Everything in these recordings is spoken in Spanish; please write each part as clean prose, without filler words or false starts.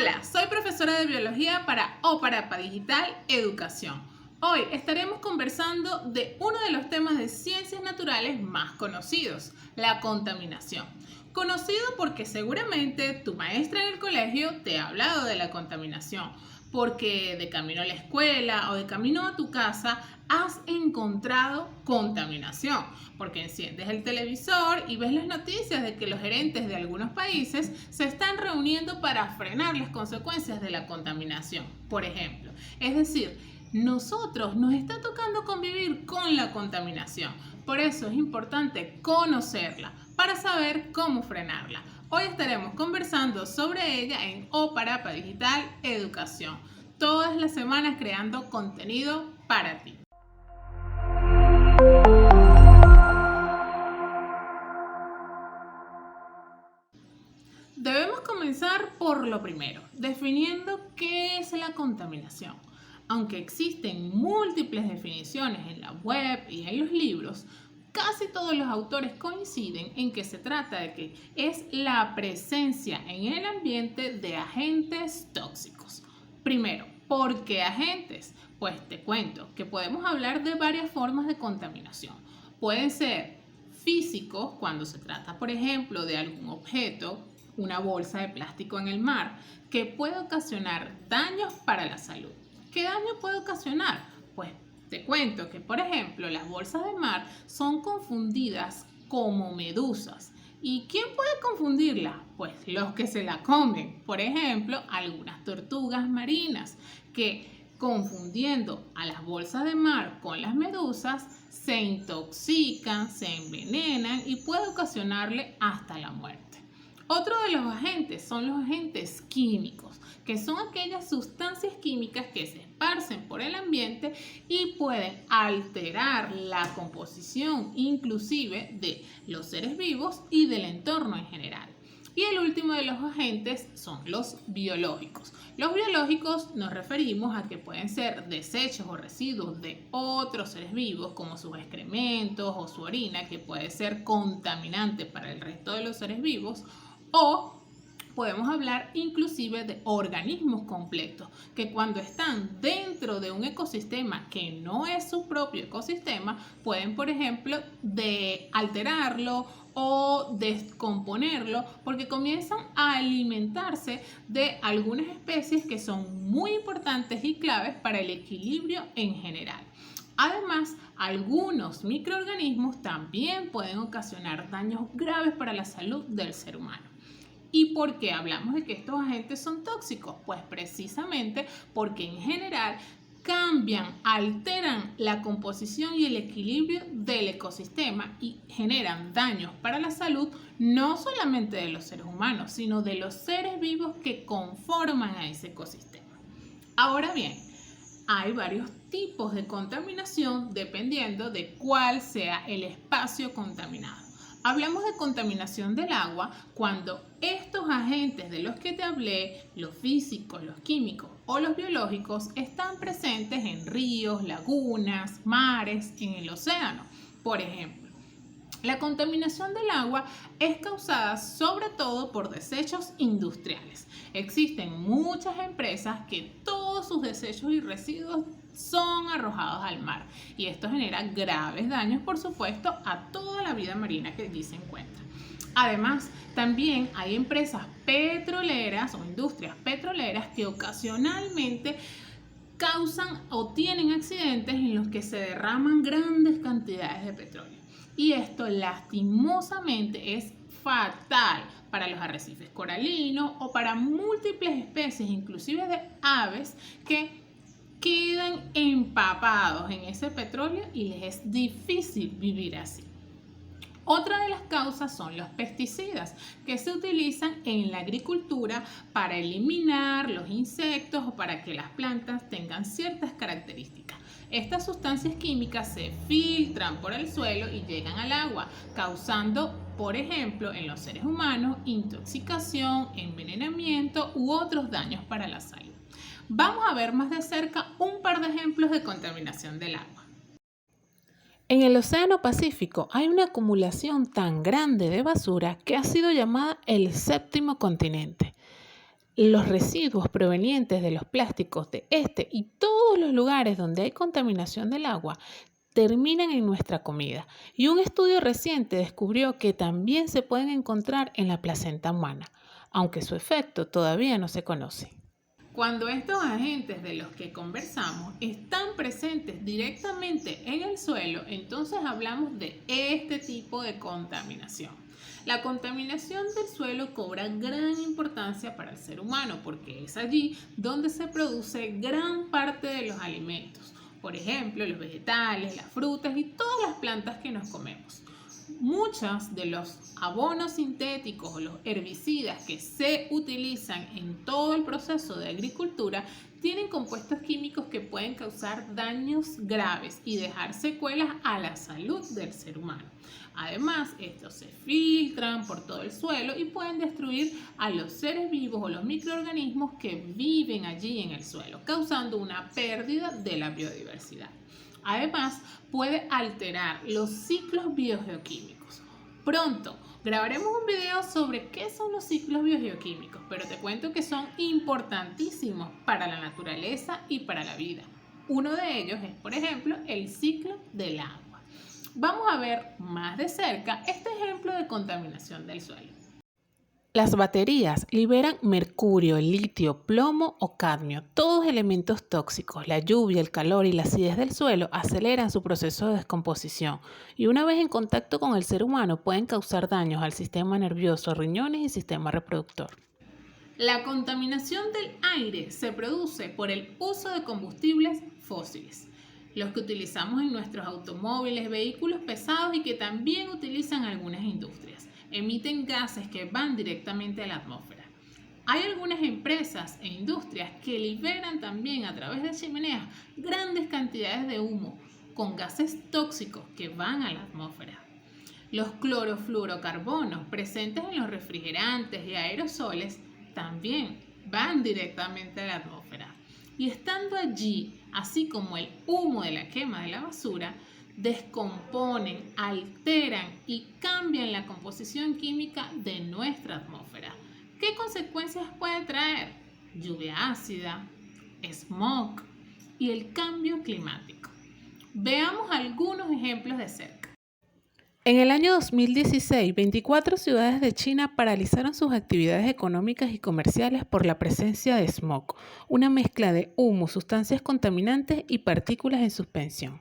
Hola, soy profesora de biología para OPARAPA Digital Educación. Hoy estaremos conversando de uno de los temas de ciencias naturales más conocidos, la contaminación. Conocido porque seguramente tu maestra en el colegio te ha hablado de la contaminación, porque de camino a la escuela o de camino a tu casa has encontrado contaminación, porque enciendes el televisor y ves las noticias de que los gerentes de algunos países se están reuniendo para frenar las consecuencias de la contaminación, por ejemplo. Es decir, nosotros nos está tocando convivir con la contaminación. Por eso es importante conocerla para saber cómo frenarla. Hoy estaremos conversando sobre ella en OPARAPA Digital Educación. Todas las semanas creando contenido para ti. Debemos comenzar por lo primero, definiendo qué es la contaminación. Aunque existen múltiples definiciones en la web y en los libros, casi todos los autores coinciden en que se trata de que es la presencia en el ambiente de agentes tóxicos. Primero, ¿por qué agentes? Pues te cuento que podemos hablar de varias formas de contaminación. Pueden ser físicos, cuando se trata, por ejemplo, de algún objeto, una bolsa de plástico en el mar, que puede ocasionar daños para la salud. ¿Qué daño puede ocasionar? Pues te cuento que, por ejemplo, las bolsas de mar son confundidas como medusas. ¿Y quién puede confundirla? Pues los que se la comen. Por ejemplo, algunas tortugas marinas que, confundiendo a las bolsas de mar con las medusas, se intoxican, se envenenan y puede ocasionarle hasta la muerte. Otro de los agentes son los agentes químicos, que son aquellas sustancias químicas que se esparcen por el ambiente y pueden alterar la composición inclusive de los seres vivos y del entorno en general. Y el último de los agentes son los biológicos. Los biológicos nos referimos a que pueden ser desechos o residuos de otros seres vivos, como sus excrementos o su orina, que puede ser contaminante para el resto de los seres vivos, o podemos hablar inclusive de organismos completos que cuando están dentro de un ecosistema que no es su propio ecosistema, pueden, por ejemplo, de alterarlo o descomponerlo porque comienzan a alimentarse de algunas especies que son muy importantes y claves para el equilibrio en general. Además, algunos microorganismos también pueden ocasionar daños graves para la salud del ser humano. ¿Y por qué hablamos de que estos agentes son tóxicos? Pues precisamente porque en general cambian, alteran la composición y el equilibrio del ecosistema y generan daños para la salud no solamente de los seres humanos, sino de los seres vivos que conforman a ese ecosistema. Ahora bien, hay varios tipos de contaminación dependiendo de cuál sea el espacio contaminado. Hablamos de contaminación del agua cuando estos agentes de los que te hablé, los físicos, los químicos o los biológicos, están presentes en ríos, lagunas, mares, en el océano. Por ejemplo, la contaminación del agua es causada sobre todo por desechos industriales. Existen muchas empresas que todos sus desechos y residuos son arrojados al mar y esto genera graves daños, por supuesto, a toda la vida marina que allí se encuentra. Además, también hay empresas petroleras o industrias petroleras que ocasionalmente causan o tienen accidentes en los que se derraman grandes cantidades de petróleo. Y esto lastimosamente es fatal para los arrecifes coralinos o para múltiples especies, inclusive de aves, que quedan empapados en ese petróleo y les es difícil vivir así. Otra de las causas son los pesticidas que se utilizan en la agricultura para eliminar los insectos o para que las plantas tengan ciertas características. Estas sustancias químicas se filtran por el suelo y llegan al agua, causando, por ejemplo, en los seres humanos, intoxicación, envenenamiento u otros daños para la salud. Vamos a ver más de cerca un par de ejemplos de contaminación del agua. En el Océano Pacífico hay una acumulación tan grande de basura que ha sido llamada el séptimo continente. Los residuos provenientes de los plásticos de este y todos los lugares donde hay contaminación del agua terminan en nuestra comida. Y un estudio reciente descubrió que también se pueden encontrar en la placenta humana, aunque su efecto todavía no se conoce. Cuando estos agentes de los que conversamos están presentes directamente en el suelo, entonces hablamos de este tipo de contaminación. La contaminación del suelo cobra gran importancia para el ser humano porque es allí donde se produce gran parte de los alimentos. Por ejemplo, los vegetales, las frutas y todas las plantas que nos comemos. Muchos de los abonos sintéticos o los herbicidas que se utilizan en todo el proceso de agricultura tienen compuestos químicos que pueden causar daños graves y dejar secuelas a la salud del ser humano. Además, estos se filtran por todo el suelo y pueden destruir a los seres vivos o los microorganismos que viven allí en el suelo, causando una pérdida de la biodiversidad. Además, puede alterar los ciclos biogeoquímicos. Pronto grabaremos un video sobre qué son los ciclos biogeoquímicos, pero te cuento que son importantísimos para la naturaleza y para la vida. Uno de ellos es, por ejemplo, el ciclo del agua. Vamos a ver más de cerca este ejemplo de contaminación del suelo. Las baterías liberan mercurio, litio, plomo o cadmio, todos elementos tóxicos. La lluvia, el calor y la acidez del suelo aceleran su proceso de descomposición y una vez en contacto con el ser humano pueden causar daños al sistema nervioso, riñones y sistema reproductor. La contaminación del aire se produce por el uso de combustibles fósiles, los que utilizamos en nuestros automóviles, vehículos pesados y que también utilizan algunas industrias. Emiten gases que van directamente a la atmósfera. Hay algunas empresas e industrias que liberan también a través de chimeneas grandes cantidades de humo con gases tóxicos que van a la atmósfera. Los clorofluorocarbonos presentes en los refrigerantes y aerosoles también van directamente a la atmósfera. Y estando allí, así como el humo de la quema de la basura, descomponen, alteran y cambian la composición química de nuestra atmósfera. ¿Qué consecuencias puede traer? Lluvia ácida, smog y el cambio climático. Veamos algunos ejemplos de cerca. En el año 2016, 24 ciudades de China paralizaron sus actividades económicas y comerciales por la presencia de smog, una mezcla de humo, sustancias contaminantes y partículas en suspensión.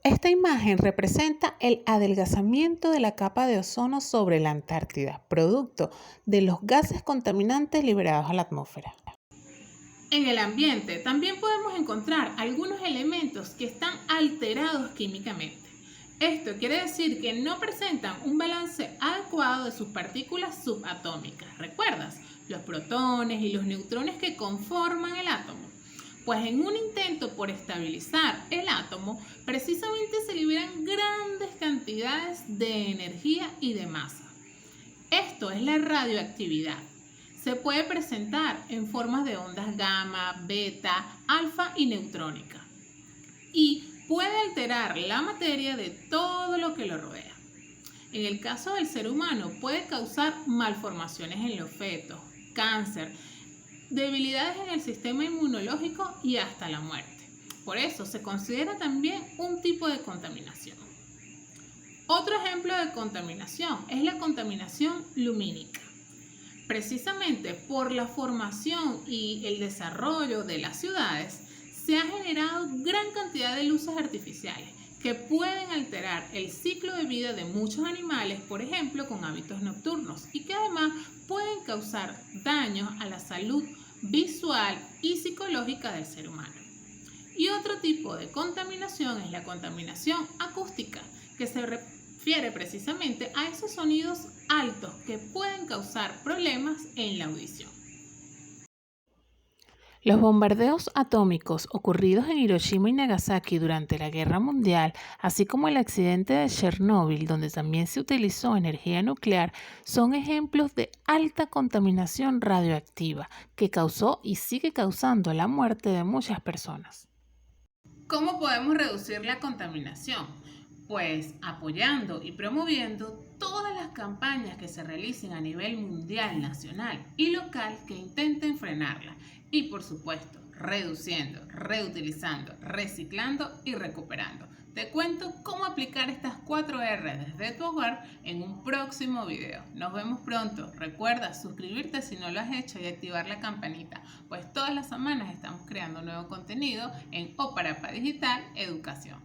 Esta imagen representa el adelgazamiento de la capa de ozono sobre la Antártida, producto de los gases contaminantes liberados a la atmósfera. En el ambiente también podemos encontrar algunos elementos que están alterados químicamente. Esto quiere decir que no presentan un balance adecuado de sus partículas subatómicas. ¿Recuerdas? Los protones y los neutrones que conforman el átomo. Pues en un intento por estabilizar el átomo, precisamente se liberan grandes cantidades de energía y de masa. Esto es la radioactividad. Se puede presentar en formas de ondas gamma, beta, alfa y neutrónica. Y puede alterar la materia de todo lo que lo rodea. En el caso del ser humano, puede causar malformaciones en los fetos, cáncer, debilidades en el sistema inmunológico y hasta la muerte. Por eso se considera también un tipo de contaminación. Otro ejemplo de contaminación es la contaminación lumínica. Precisamente por la formación y el desarrollo de las ciudades, se ha generado gran cantidad de luces artificiales que pueden alterar el ciclo de vida de muchos animales, por ejemplo, con hábitos nocturnos, y que además pueden causar daños a la salud visual y psicológica del ser humano. Y otro tipo de contaminación es la contaminación acústica, que se refiere precisamente a esos sonidos altos que pueden causar problemas en la audición. Los bombardeos atómicos ocurridos en Hiroshima y Nagasaki durante la Guerra Mundial, así como el accidente de Chernóbil, donde también se utilizó energía nuclear, son ejemplos de alta contaminación radioactiva que causó y sigue causando la muerte de muchas personas. ¿Cómo podemos reducir la contaminación? Pues apoyando y promoviendo todas las campañas que se realicen a nivel mundial, nacional y local que intenten frenarla. Y por supuesto, reduciendo, reutilizando, reciclando y recuperando. Te cuento cómo aplicar estas 4 R desde tu hogar en un próximo video. Nos vemos pronto. Recuerda suscribirte si no lo has hecho y activar la campanita, pues todas las semanas estamos creando nuevo contenido en Oparapa Digital Educación.